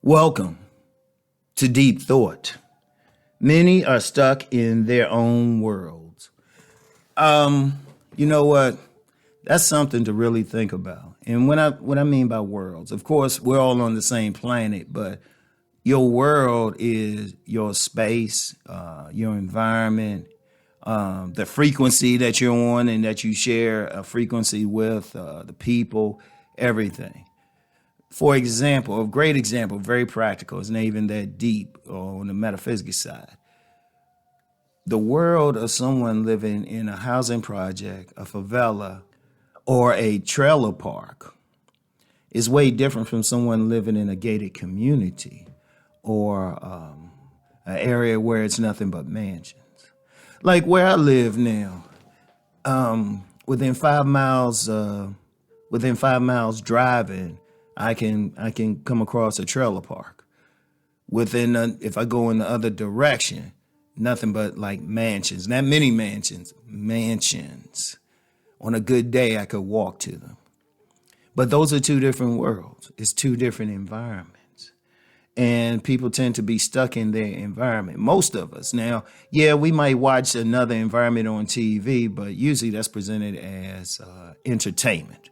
Welcome to Deep Thought. Many are stuck in their own worlds. You know what? That's something to really think about. And what I mean by worlds, of course, we're all on the same planet, but your world is your space, your environment, the frequency that you're on and that you share a frequency with, the people, everything. For example, a great example, very practical, it's not even that deep on the metaphysics side. The world of someone living in a housing project, a favela, or a trailer park is way different from someone living in a gated community or an area where it's nothing but mansions. Like where I live now, within 5 miles, driving, I can come across a trailer park. If I go in the other direction, nothing but like mansions, not many mansions, mansions. On a good day, I could walk to them. But those are two different worlds. It's two different environments. And people tend to be stuck in their environment. Most of us. Now, yeah, we might watch another environment on TV, but usually that's presented as entertainment.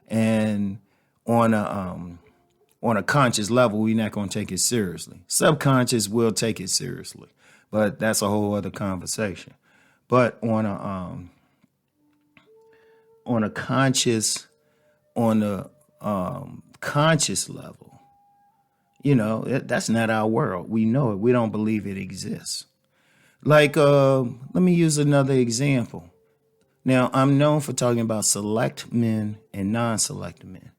And on a conscious level, we're not going to take it seriously. Subconscious will take it seriously, but that's a whole other conversation. But on a conscious level, that's not our world. We know it. We don't believe it exists. Like, let me use another example. Now, I'm known for talking about select men and non-select men.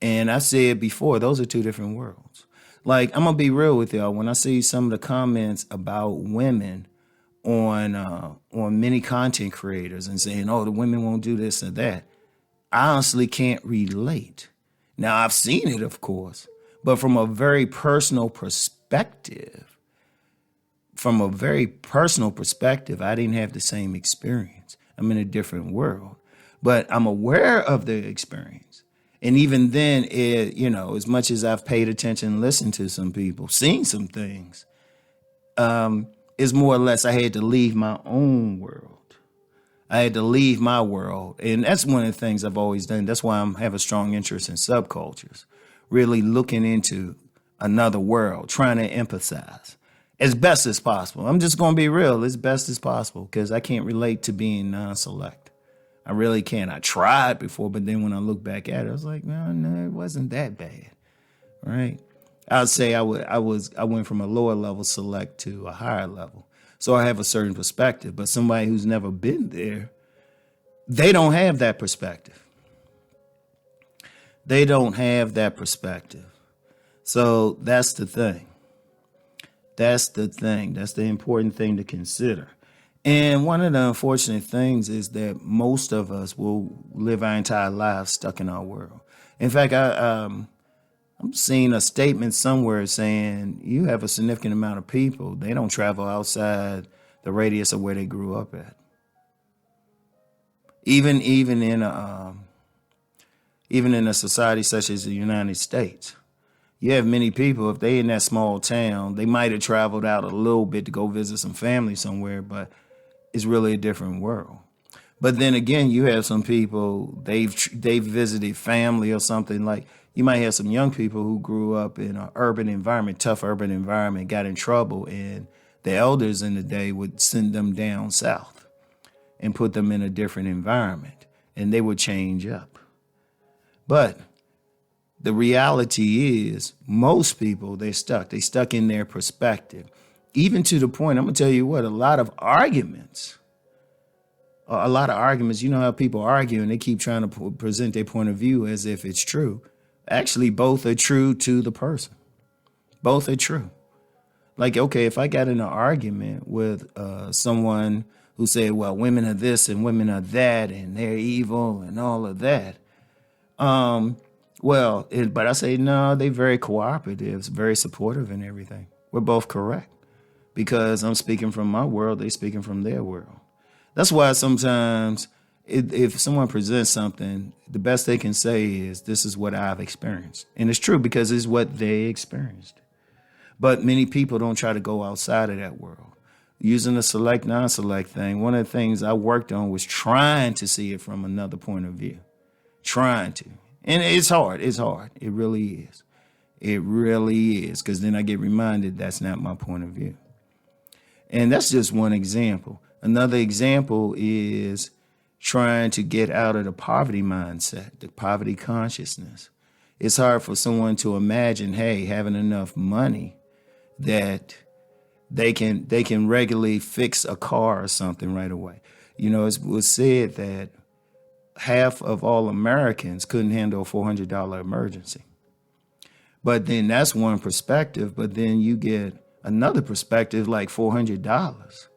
And I said before, those are two different worlds. Like, I'm going to be real with y'all. When I see some of the comments about women on many content creators and saying, oh, the women won't do this or that, I honestly can't relate. Now, I've seen it, of course, but from a very personal perspective, I didn't have the same experience. I'm in a different world, but I'm aware of the experience. And even then, as much as I've paid attention and listened to some people, seen some things, it's more or less I had to leave my own world. I had to leave my world. And that's one of the things I've always done. That's why I have a strong interest in subcultures, really looking into another world, trying to empathize as best as possible. I'm just going to be real, as best as possible, because I can't relate to being non-select. I really can't. I tried before, but then when I look back at it, I was like, no, it wasn't that bad, right? I'd say I went from a lower level select to a higher level. So I have a certain perspective, but somebody who's never been there, they don't have that perspective. They don't have that perspective. So that's the thing. That's the important thing to consider. And one of the unfortunate things is that most of us will live our entire lives stuck in our world. In fact, I'm seeing a statement somewhere saying you have a significant amount of people, they don't travel outside the radius of where they grew up at. Even in a society such as the United States, you have many people, if they in that small town, they might have traveled out a little bit to go visit some family somewhere, but it's really a different world. But then again, you have some people, they've visited family or something. Like you might have some young people who grew up in an urban environment, tough urban environment, got in trouble, and the elders in the day would send them down south and put them in a different environment, and they would change up. But the reality is most people, they're stuck in their perspective. Even to the point, I'm going to tell you what, a lot of arguments, you know how people argue and they keep trying to present their point of view as if it's true. Actually, both are true to the person. Both are true. Like, okay, if I got in an argument with someone who said, well, women are this and women are that and they're evil and all of that. But I say, no, they're very cooperative, very supportive and everything. We're both correct. Because I'm speaking from my world, they're speaking from their world. That's why sometimes If someone presents something, the best they can say is, this is what I've experienced. And it's true because it's what they experienced. But many people don't try to go outside of that world. Using the select, non-select thing, one of the things I worked on was trying to see it from another point of view. Trying to. And it's hard. It's hard. It really is. It really is. Because then I get reminded that's not my point of view. And that's just one example. Another example is trying to get out of the poverty mindset, the poverty consciousness. It's hard for someone to imagine, hey, having enough money that they can regularly fix a car or something right away. You know, it was said that half of all Americans couldn't handle a $400 emergency. But then that's one perspective, but then you get another perspective like $400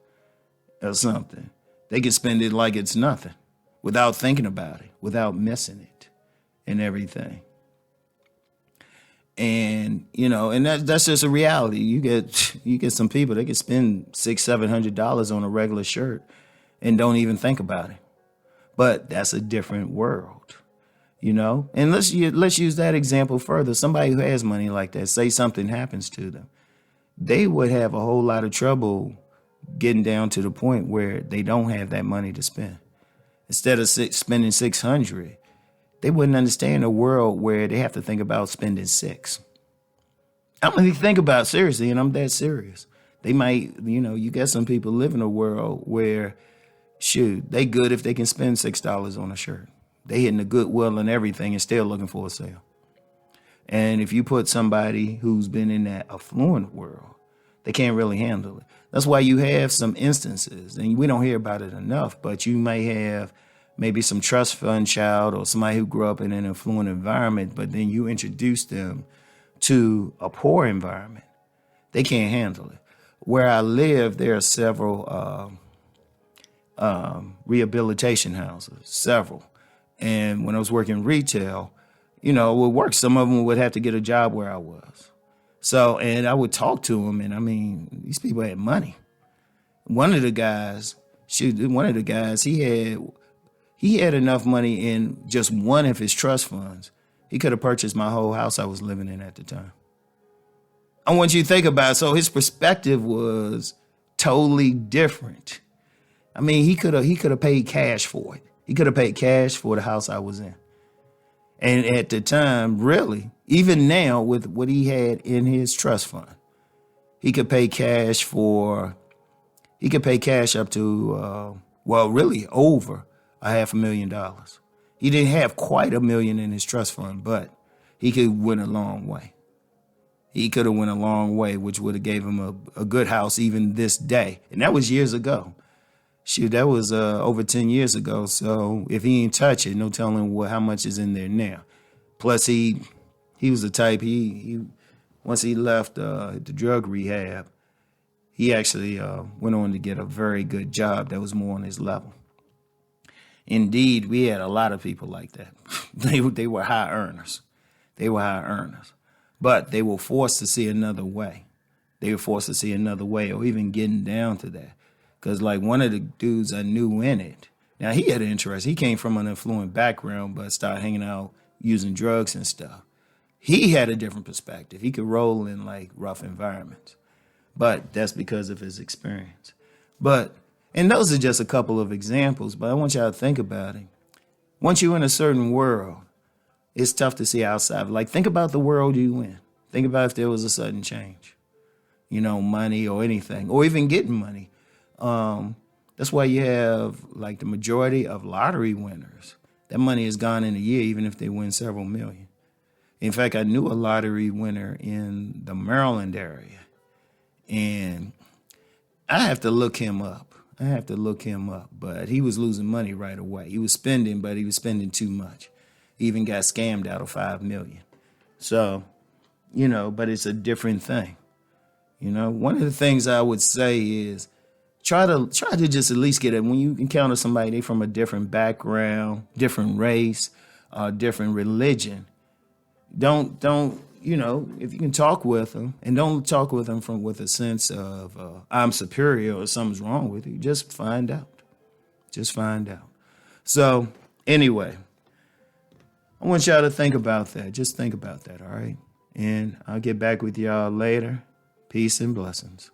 or something. They can spend it like it's nothing without thinking about it, without missing it and everything. And, you know, and that's just a reality. You get some people, they can spend $600-700 on a regular shirt and don't even think about it. But that's a different world, you know? And let's use that example further. Somebody who has money like that, say something happens to them, they would have a whole lot of trouble getting down to the point where they don't have that money to spend. Instead of spending $600, they wouldn't understand a world where they have to think about spending $6. I mean, think about it seriously, and I'm that serious. They might, you know, you got some people live in a world where, shoot, they good if they can spend $6 on a shirt. They hitting the Goodwill and everything and still looking for a sale. And if you put somebody who's been in that affluent world, they can't really handle it. That's why you have some instances, and we don't hear about it enough, but you may have maybe some trust fund child or somebody who grew up in an affluent environment, but then you introduce them to a poor environment. They can't handle it. Where I live, there are several rehabilitation houses, several. And when I was working retail, you know, it would work. Some of them would have to get a job where I was. So, and I would talk to them, and I mean, these people had money. One of the guys, he had enough money in just one of his trust funds. He could have purchased my whole house I was living in at the time. I want you to think about it. So his perspective was totally different. I mean, he could have paid cash for it. He could have paid cash for the house I was in. And at the time, really, even now with what he had in his trust fund, he could pay cash up to, really over $500,000. He didn't have quite $1 million in his trust fund, but he could win a long way. He could have went a long way, which would have gave him a good house even this day. And that was years ago. Shoot, that was over 10 years ago. So if he ain't touch it, no telling how much is in there now. Plus, he was the type, he once he left the drug rehab, he actually went on to get a very good job that was more on his level. Indeed, we had a lot of people like that. They were high earners. But they were forced to see another way. Or even getting down to that. Because like one of the dudes I knew in it, now he had an interest. He came from an affluent background, but started hanging out using drugs and stuff. He had a different perspective. He could roll in like rough environments. But that's because of his experience. And those are just a couple of examples, but I want y'all to think about it. Once you're in a certain world, it's tough to see outside. Like, think about the world you in. Think about if there was a sudden change, you know, money or anything, or even getting money. That's why you have, like, the majority of lottery winners. That money is gone in a year, even if they win several million. In fact, I knew a lottery winner in the Maryland area, and I have to look him up. But he was losing money right away. He was spending, but he was spending too much. He even got scammed out of $5 million. So, you know, but it's a different thing. You know, one of the things I would say is try to just at least get it. When you encounter somebody, they from a different background, different race, different religion. Don't, you know, if you can talk with them, and don't talk with them with a sense of I'm superior or something's wrong with you. Just find out. So anyway, I want y'all to think about that. Just think about that, all right? And I'll get back with y'all later. Peace and blessings.